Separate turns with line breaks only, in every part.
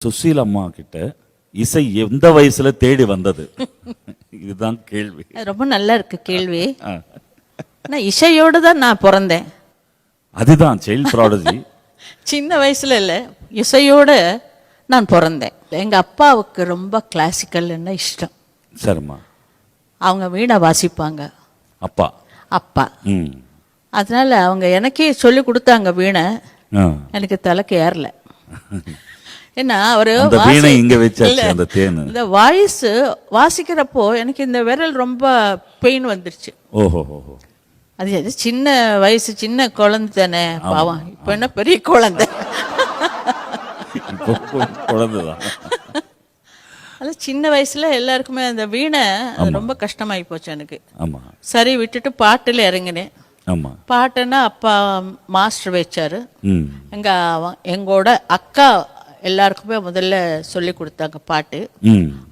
சுசீல் அம்மா கிட்ட இசை எந்த வயசுல தேடி வந்தது? இதுதான் கேள்வி.
ரொம்ப நல்லா இருக்கு கேள்வி. நான் இசையோடு தான் நான் பிறந்தேன்.
அதுதான் சைல்ட் ப்ராடஜி.
சின்ன வயசுல இல்லை, இசையோடு நான் பிறந்தேன். எங்கள் அப்பாவுக்கு ரொம்ப கிளாசிக்கல்னா இஷ்டம்.
சரிம்மா.
அவங்க வீணை வாசிப்பாங்க.
அப்பா
அப்பா அதனால அவங்க எனக்கே சொல்லி கொடுத்தாங்க வீணை. எனக்கு தலைக்கு ஏறல. ஏன்னா அவரு
இங்க வச்சாச்சு அந்த தேன்.
இந்த வாய்ஸ் வாசிக்கிறப்போ எனக்கு இந்த விரல் ரொம்ப பெயின் வந்துருச்சு.
ஓஹோ.
அது சின்ன வயசு, சின்ன குழந்தை தானே பாவம். இப்ப என்ன பெரிய குழந்தை.
குழந்தைதான்.
அது சின்ன வயசுல எல்லாருக்குமே அந்த வீணை ரொம்ப கஷ்டமாயி போச்சு எனக்கு.
ஆமா.
சரி விட்டுட்டு பாட்டுல இறங்கினேன்.
ஆமா.
பாட்டுன்னா அப்பா மாஸ்டர் வச்சாரு. எங்களோட அக்கா எல்லாருக்குமே முதல்ல சொல்லி கொடுத்தாங்க பாட்டு.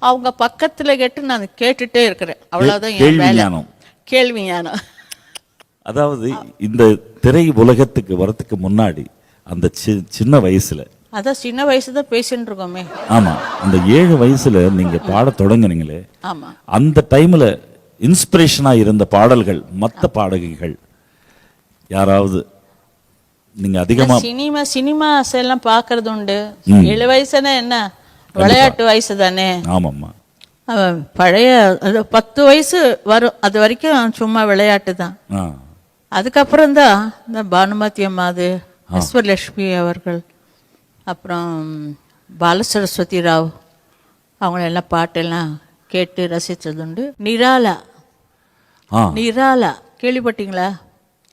அவங்க பக்கத்துல கேட்டு நான் கேட்டுட்டே இருக்கிறேன். அவ்வளவுதான் என் வேலை. கேள்வி ஞானம்.
அதாவது இந்த திரை உலகத்துக்கு வரதுக்கு முன்னாடி அந்த சின்ன வயசுல,
அதான் சின்ன வயசு தான் பேசிட்டு இருக்கோமே.
ஆமா, அந்த 7 வயசுல நீங்க பாட தொடங்குனீங்களே.
ஆமா. அந்த
டைம்ல இன்ஸ்பிரேஷனா இருந்த பாடல்கள், மற்ற பாடகிகள் யாராவது நீங்க அதிகமா?
சினிமாஸ் எல்லாம் பாக்குறது உண்டு. 7 வயசுனா என்ன, விளையாட்டு வயசு தானே.
ஆமாம்மா.
பழைய 10 வயசு வரும், அது வரைக்கும் சும்மா விளையாட்டு தான். அதுக்கப்புறம் தான் இந்த பானுமதி அம்மாது, அஸ்வலட்சுமி அவர்கள், அப்புறம் பாலசரஸ்வதி ராவ், அவங்களெல்லாம் பாட்டெல்லாம் கேட்டு ரசித்ததுண்டு. நிராலா கேள்விப்பட்டீங்களா?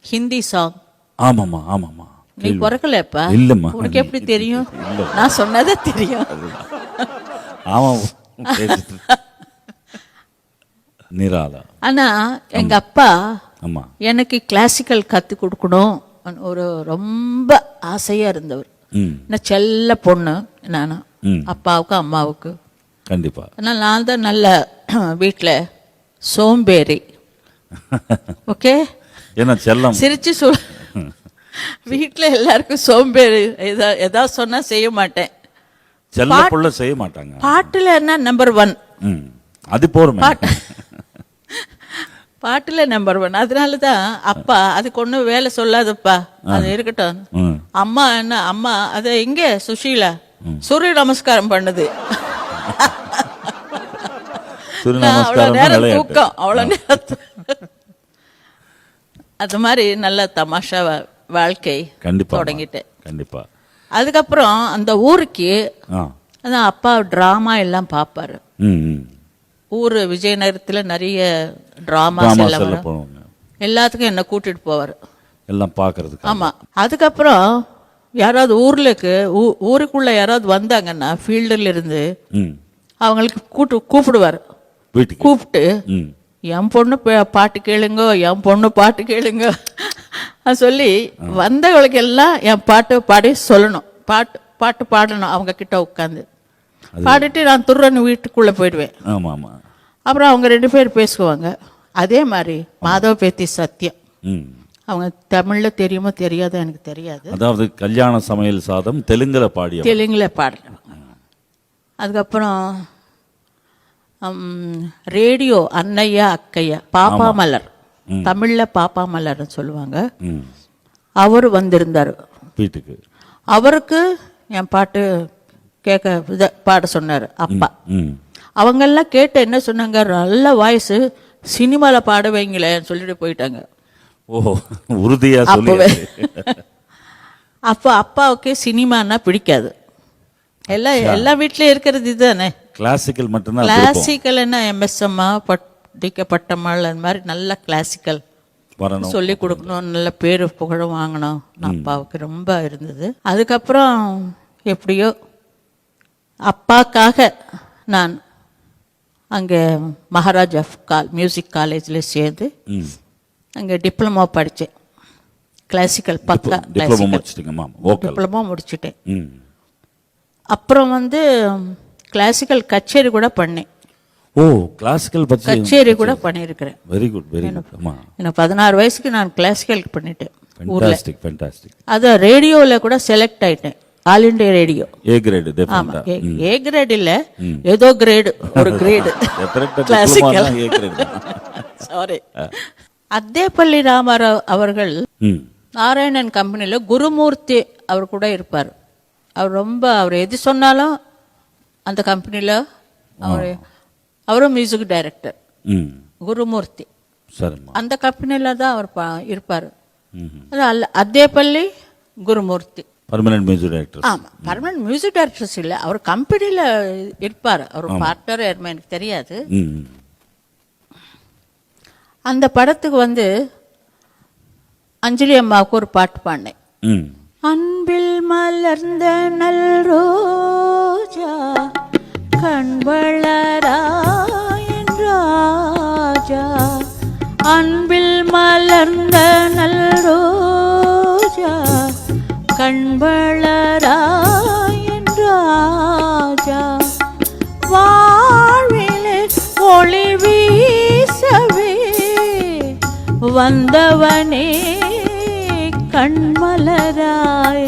ஹிந்தி சாங்.
ஆமாம்மா ஆமாம்மா.
நீ பிறக்கலப்பா.
இல்லம்மா.
உனக்கு எப்படி தெரியும்? நான் சொன்னதே தெரியும்.
ஆமாம். நிராலா.
ஆனா எங்க அப்பா எனக்கு கிளாசிக்கல் கத்து கொடுக்கணும் ஒரு ரொம்ப ஆசையா இருந்தவர். நான் செல்ல பொண்ணு நானும், அப்பாவுக்கு அம்மாவுக்கு.
கண்டிப்பா.
ஆனால் நான் தான் நல்ல வீட்டில் சோம்பேறி. ஓகே, சிரிச்சு சொல். வீட்டில் எல்லாருக்கும் சோம்பேறி. ஏதாவது சொன்னா செய்ய மாட்டேன்.
செய்ய மாட்டாங்க.
பாட்டுல என்ன நம்பர் 1.
அது போறோம்.
பாட்டுல நம்பர் 1. அதனாலதான் அப்பா அதுக்கு ஒன்றும் வேலை சொல்லாதப்பா, அது இருக்கட்டும். அம்மா என்ன, அம்மா அது எங்க சுஷீலா சூரிய நமஸ்காரம் பண்ணுது. அவ்வளவு நேரம் தூக்கம், அவ்வளவு நேரம். அது மாதிரி நல்ல தமாஷா வாழ்க்கை தொடங்கிட்டேன்.
கண்டிப்பா.
அதுக்கப்புறம் அந்த ஊருக்கு அதான் அப்பா டிராமா எல்லாம் பார்ப்பாரு. ஊரு விஜயநகரத்துல நிறைய டிராமாஸ் எல்லாம், எல்லாத்துக்கும் என்ன கூட்டிட்டு போவாரு
எல்லாம் பாக்குறதுக்கு.
ஆமா. அதுக்கப்புறம் யாராவது ஊருக்குள்ள யாராவது வந்தாங்கன்னா ஃபீல்டுல இருந்து அவங்களுக்கு கூப்பிடுவாரு. கூப்பிட்டு என் பொண்ணு பாட்டு கேளுங்க, என் பொண்ணு பாட்டு கேளுங்க சொல்லி வந்தவங்களுக்கு எல்லாம் என் பாட்டு பாடி சொல்லணும். பாட்டு பாடணும். அவங்க கிட்ட உட்காந்து பாடிட்டு நான் துர்ரன்னு வீட்டுக்குள்ள போயிடுவேன். அப்புறம் அவங்க 2 பேர் பேசுவாங்க. அதே மாதிரி மாதவ பேத்தி சத்யம், அவங்க தமிழ்ல தெரியுமோ தெரியாதோ எனக்கு தெரியாது.
அதாவது கல்யாண சமையல் சாதம் தெலுங்குல
பாடுறேன். அதுக்கப்புறம் ரேடியோ அன்னையா அக்கையா, பாப்பா மலர், தமிழ்ல பாப்பா மலர்னு சொல்லுவாங்க. அவர் வந்திருந்தார்
வீட்டுக்கு. அவருக்கு
என் பாட்டு கேட்க பாட சொன்னார் அப்பா. அவங்கெல்லாம் கேட்டு என்ன சொன்னாங்க, நல்ல வாய்ஸ், சினிமால பாட வைங்களேன்னு சொல்லிட்டு போயிட்டாங்க.
ஓ, உறுதியா
அப்பவே. அப்போ அப்பாவுக்கு சினிமான்னா பிடிக்காது. எல்லா வீட்லயும் இருக்கிறது இதுதானே.
கிளாசிக்கல் மட்டும்தான்.
கிளாசிக்கல் என்ன எம்எஸ்எம்மா, பட்டம்மாள், அந்த மாதிரி நல்ல கிளாசிக்கல் சொல்லி கொடுக்கணும், நல்ல பேரு புகழும் வாங்கணும் அப்பாவுக்கு ரொம்ப இருந்தது. அதுக்கப்புறம் எப்படியோ அப்பாக்காக நான் அங்கே மகாராஜா மியூசிக் காலேஜில் சேர்ந்து அங்கே டிப்ளமோ படித்தேன். கிளாசிக்கல் பக்கா டிப்ளமோ முடிச்சுட்டேன். அப்புறம் கிளாசிக்கல் கச்சேரி கூட பண்ணேன்.
ஓ, கிளாசிக்கல்
கச்சேரி கூட பண்ணியிருக்கிறேன்.
Very good, very good.
எனக்கு 16 வயசுக்கு நான் கிளாசிக்கல் பண்ணிட்டேன்.
ஃபேண்டாஸ்டிக்.
அது ரேடியோவில் கூட செலக்ட் ஆயிட்டேன். All India radio.
A grade
ஆமா, ஏ கிரேட் இல்ல, ஏதோ கிரேடு, ஒரு கிரேடு கிளாசிக்கல். சாரி. அத்தேப்பள்ளி ராமராவ் அவர்கள் நாராயணன் கம்பெனியில் குருமூர்த்தி அவர் கூட இருப்பார். அவர் எது சொன்னாலும் அந்த கம்பெனியில் அவரும் மியூசிக் டைரக்டர் குருமூர்த்தி. அந்த கம்பெனியில் தான் அவர் இருப்பார். அத்தேப்பள்ளி குருமூர்த்தி
பர்மனன்ட் மியூசிக் டைரக்டர்.
ஆமாம், பர்மனன்ட் மியூசிக் டைரக்டர்ஸ் இல்லை, அவர் கம்பெனியில் இருப்பார். அவர் பார்ட்னர் யாருமே எனக்கு தெரியாது. அந்த படத்துக்கு அஞ்சலி அம்மாவுக்கு ஒரு பாட்டு பாடினேன். அன்பில் மலர்ந்த நல் ரோஜா கண்வளராயன் ராஜா, அன்பில் மலர்ந்த நல் ரோஜா கண்வளராயன் ராஜா, வாழ்விலே ஒளி வீசவே வந்தவனே கண்மலராய்